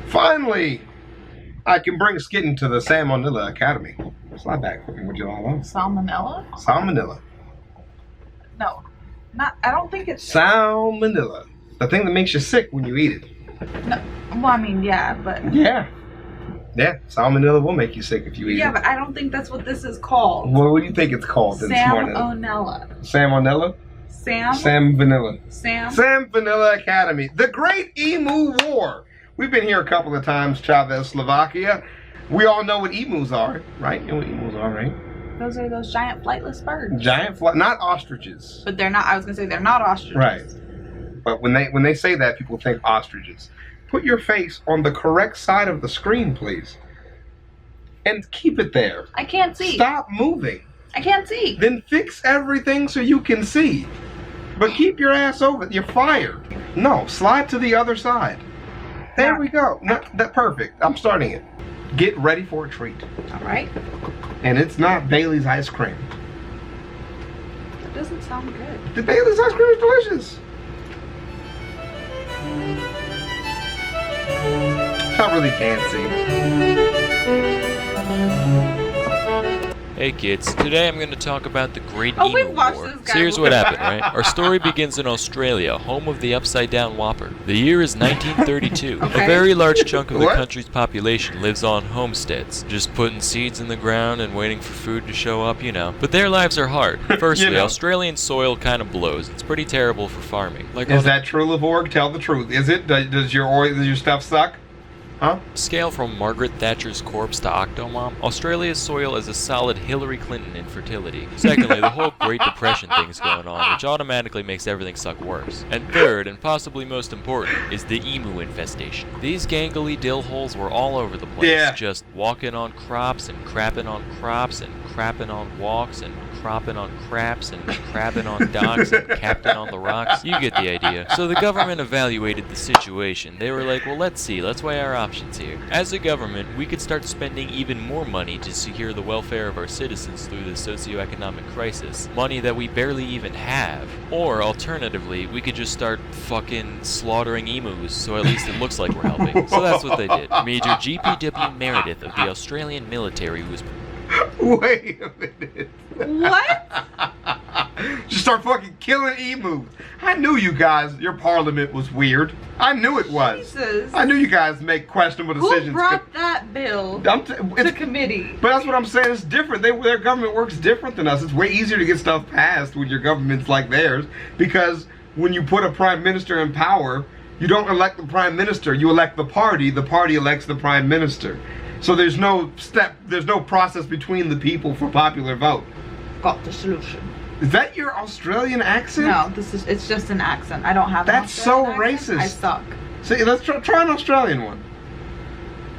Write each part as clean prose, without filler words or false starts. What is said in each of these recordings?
Finally, I can bring Skitten to the Salmonella Academy. Slide back. Would you allow? Salmonella? Salmonella. No, not. I don't think it's Salmonella. The thing that makes you sick when you eat it. No, well, I mean, yeah, but Yeah. Yeah, salmonella will make you sick if you eat it. Yeah, but I don't think that's what this is called. Well, what do you think it's called this morning? Salmonella. Salmonella? Sam Vanilla. Sam Vanilla Academy. The Great Emu War. We've been here a couple of times, ChavezzSlovakia. We all know what emus are, right? You know what emus are, right? Those are those giant flightless birds. Not ostriches. But they're not. I was gonna say they're not ostriches. Right. But when they say that, people think ostriches. Put your face on the correct side of the screen, please. And keep it there. I can't see. Stop moving. I can't see. Then fix everything so you can see. But keep your ass over. You're fired. No, slide to the other side. There we go. That perfect. I'm starting it. Get ready for a treat. All right. And it's not Bailey's ice cream. That doesn't sound good. The Bailey's ice cream is delicious. I really can't see. Hey kids, today I'm going to talk about the Great we've Emu watched War. this guy So here's what happened, right? Our story begins in Australia, home of the upside down whopper. The year is 1932. Okay. A very large chunk of the What? country's population lives on homesteads, just putting seeds in the ground and waiting for food to show up, you know. But their lives are hard. Firstly, You know. Australian soil kind of blows. It's pretty terrible for farming. Like Is on that true, Lavorg? Tell the truth. Is it? Does your stuff suck? Huh? a scale from Margaret Thatcher's corpse to Octomom, Australia's soil is a solid Hillary Clinton in fertility. Secondly, the whole Great Depression thing's going on, which automatically makes everything suck worse. And third, and possibly most important, is the emu infestation. These gangly dill holes were all over the place, Yeah. just walking on crops and crapping on crops and crapping on walks and cropping on craps and crabbing on docks and captain on the rocks. You get the idea. So the government evaluated the situation. They were like, well, let's see, let's weigh our options here. As a government, we could start spending even more money to secure the welfare of our citizens through the socioeconomic crisis, money that we barely even have. Or alternatively, we could just start fucking slaughtering emus, so at least it looks like we're helping. So that's what they did. Major GPW Meredith of the Australian military, who was Wait a minute. What? Just start fucking killing emus. I knew you guys, your parliament was weird. I knew it was. Jesus. I knew you guys make questionable decisions. Who brought that bill to it's, committee? But that's what I'm saying. It's different. Their government works different than us. It's way easier to get stuff passed when your government's like theirs, because when you put a prime minister in power, you don't elect the prime minister. You elect the party. The party elects the prime minister. So there's no process between the people for popular vote. Got the solution. Is that your Australian accent? No, it's just an accent. I don't have an That's so Australian accent. racist. I suck. See, let's try an Australian one.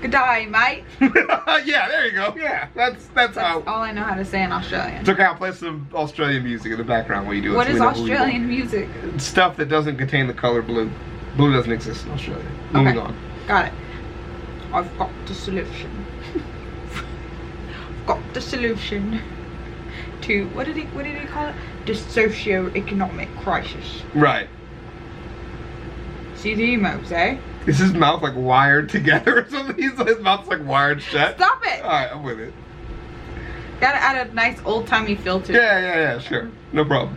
Good day, mate. Yeah, there you go. Yeah, that's how. All I know how to say in Australian. It's okay, I'll play some Australian music in the background while you do it. What so is we know who you are. Australian music? Stuff that doesn't contain the color blue. Blue doesn't exist in Australia. Moving on. Got it. I've got the solution. I've got the solution to what did he call it? The socio-economic crisis. Right. See the emos, eh? Is his mouth like wired together or something? His mouth's like wired shut. Stop it! Alright, I'm with it. Gotta add a nice old-timey feel to it. Yeah, sure. No problem.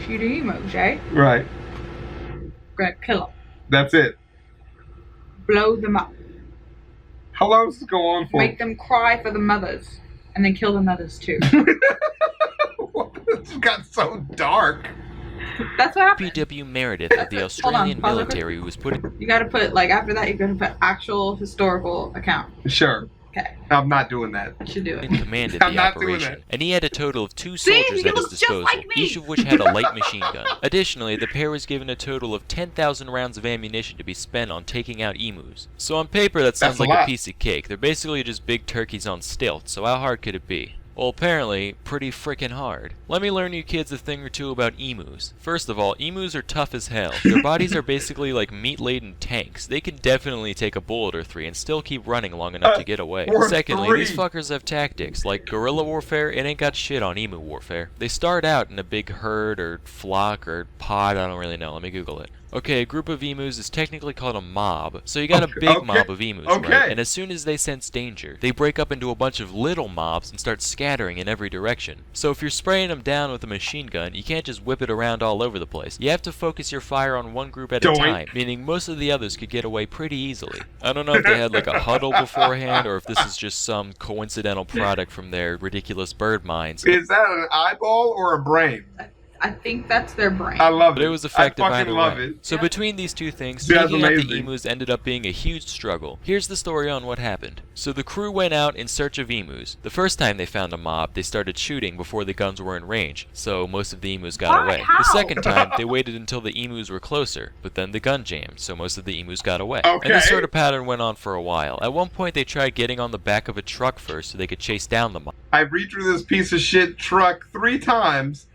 See the emos, eh? Right. Gonna kill them. That's it. Blow them up. How long does this go on for? Make them cry for the mothers. And then kill the mothers too. This got so dark. That's what happened. PW Meredith of the Australian pause it military, who was putting You gotta put, like, after that, you're gonna put actual historical account. Sure. Okay. I'm not doing that. You should do it. in command of I'm the not doing operation, that. and he had a total of 2 See? soldiers He at his looks just disposal, like me. each of which had a light machine gun. Additionally, the pair was given a total of 10,000 rounds of ammunition to be spent on taking out emus. So on paper, that sounds That's a like a lot. piece of cake. They're basically just big turkeys on stilts, so how hard could it be? Well, apparently, pretty frickin' hard. Let me learn you kids a thing or two about emus. First of all, emus are tough as hell. Their bodies are basically like meat-laden tanks. They can definitely take a bullet or 3 and still keep running long enough to get away. Or Secondly, 3. these fuckers have tactics. Like guerrilla warfare, it ain't got shit on emu warfare. They start out in a big herd or flock or pod, I don't really know. Let me Google it. Okay, a group of emus is technically called a mob. So you got a big Okay. mob of emus, Okay. right? And as soon as they sense danger, they break up into a bunch of little mobs and start scattering in every direction. So if you're spraying them down with a machine gun, you can't just whip it around all over the place. You have to focus your fire on one group at a Doink. time, meaning most of the others could get away pretty easily. I don't know if they had like a huddle beforehand or if this is just some coincidental product from their ridiculous bird minds. Is that an eyeball or a brain? I think that's their brain. I love it. But it was effective I either fucking love way. it. So Yeah. between these two things, That's taking out the amazing. emus ended up being a huge struggle. Here's the story on what happened. So the crew went out in search of emus. The first time they found a mob, they started shooting before the guns were in range, so most of the emus got Why? away. How? The second time, they waited until the emus were closer, but then the gun jammed, so most of the emus got away. And this Okay. sort of pattern went on for a while. At one point, they tried getting on the back of a truck first so they could chase down the mob. I read through this piece of shit truck 3 times,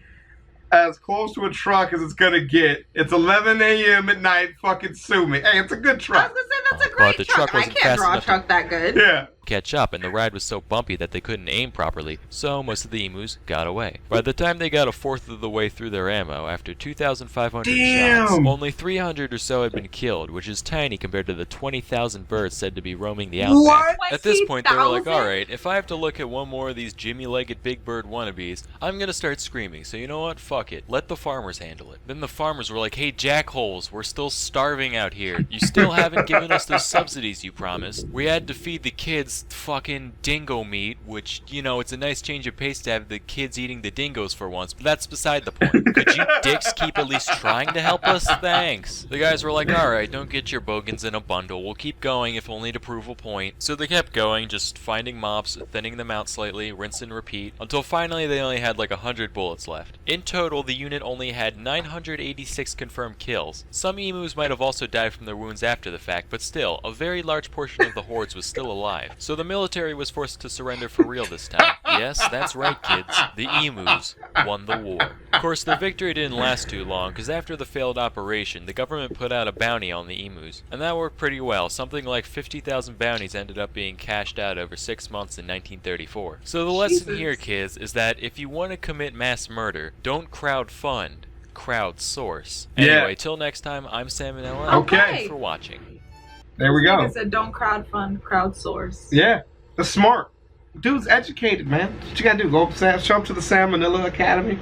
as close to a truck as it's gonna get. It's 11 a.m. at night. Fucking sue me. Hey, it's a good I was truck. gonna say that's a But great the truck. truck I wasn't can't fast draw a enough to- truck that good. Yeah. Catch up, and the ride was so bumpy that they couldn't aim properly, so most of the emus got away. By the time they got a fourth of the way through their ammo, after 2,500 shots, Damn. only 300 or so had been killed, which is tiny compared to the 20,000 birds said to be roaming the outback. What? At this point, they were like, 20,000? alright, if I have to look at one more of these Jimmy-legged big bird wannabes, I'm gonna start screaming, so you know what? Fuck it. Let the farmers handle it. Then the farmers were like, hey, jackholes, we're still starving out here. You still haven't given us those subsidies you promised. We had to feed the kids fucking dingo meat, which, you know, it's a nice change of pace to have the kids eating the dingoes for once, but that's beside the point. Could you dicks keep at least trying to help us? Thanks. The guys were like, alright, don't get your bogans in a bundle. We'll keep going if only to prove a point. So they kept going, just finding mobs, thinning them out slightly, rinse and repeat, until finally they only had like 100 bullets left. In total, the unit only had 986 confirmed kills. Some emus might have also died from their wounds after the fact, but still, a very large portion of the hordes was still alive. So the military was forced to surrender for real this time. Yes, that's right, kids. The emus won the war. Of course, the victory didn't last too long, because after the failed operation, the government put out a bounty on the emus. And that worked pretty well. Something like 50,000 bounties ended up being cashed out over 6 months in 1934. So the lesson Jesus. here, kids, is that if you want to commit mass murder, don't crowdfund, crowdsource. Yeah. Anyway, till next time, I'm Salmonella. Okay. Thanks for watching. There we Like go. I said, don't crowdfund, crowdsource. Yeah. That's smart. Dude's educated, man. That's what you gotta do. Go up, show up to the Salmonella Academy.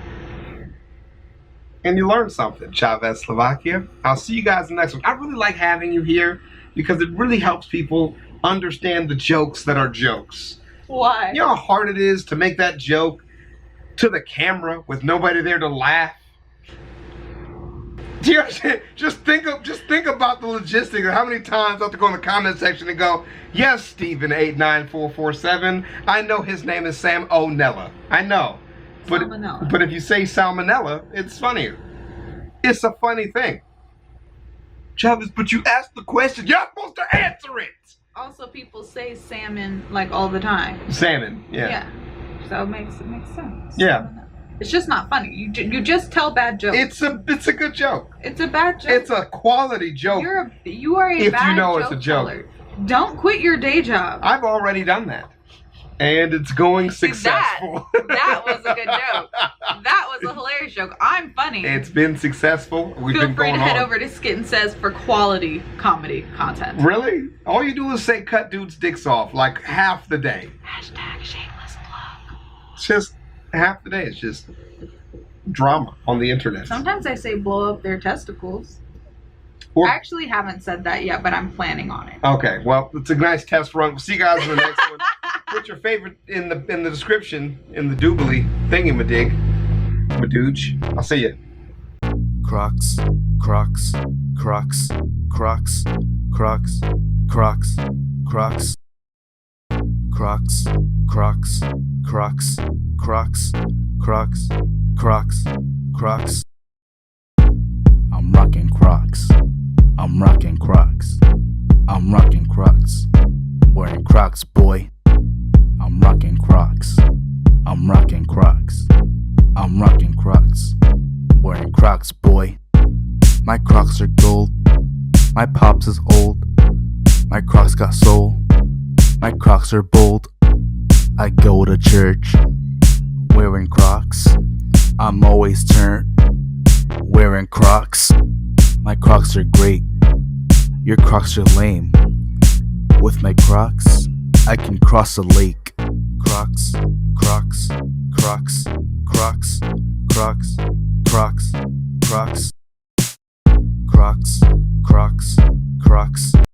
And you learn something, ChavezzSlovakia. I'll see you guys in the next one. I really like having you here because it really helps people understand the jokes that are jokes. Why? You know how hard it is to make that joke to the camera with nobody there to laugh? Do you understand? Just think about the logistics of how many times I have to go in the comment section and go, yes, Steven89447. I know his name is Sam O'Nella. I know. Salmonella. But if you say salmonella, it's funnier. It's a funny thing. Chavez, but you asked the question. You're supposed to answer it. Also, people say salmon like all the time. Salmon. Yeah. So it makes sense. Yeah. It's just not funny. You just tell bad jokes. It's a good joke. It's a bad joke. It's a quality joke. You are a If you bad know it's a joke joke. teller. Don't quit your day job. I've already done that. And it's going See, successful. That was a good joke. That was a hilarious joke. I'm funny. It's been successful. We've Feel been free going to head on. over to Skit and Says for quality comedy content. Really? All you do is say cut dudes' dicks off like half the day. Hashtag shameless plug. It's just half the day. It's just drama on the internet. Sometimes I say blow up their testicles. Or- I actually haven't said that yet, but I'm planning on it. Okay, well, it's a nice test run. We'll see you guys in the next one. Put your favorite in the description in the doobly thingy-ma-dig. Madooch. I'll see you. Crocs, Crocs, Crocs, Crocs, Crocs, Crocs, Crocs, Crocs, Crocs, Crocs, Crocs, Crocs, Crocs, Crocs. I'm rocking Crocs. I'm rocking Crocs. I'm rocking Crocs. Wearing Crocs, boy. I'm rocking Crocs. I'm rocking Crocs. I'm rocking Crocs. Wearing Crocs, boy. My Crocs are gold. My pops is old. My Crocs got soul. My Crocs are bold. I go to church wearing Crocs. I'm always turned wearing Crocs. My crocs are great. Your crocs are lame. With my crocs, I can cross a lake. Crocs, crocs, crocs, crocs, crocs, crocs, crocs, crocs, crocs, crocs.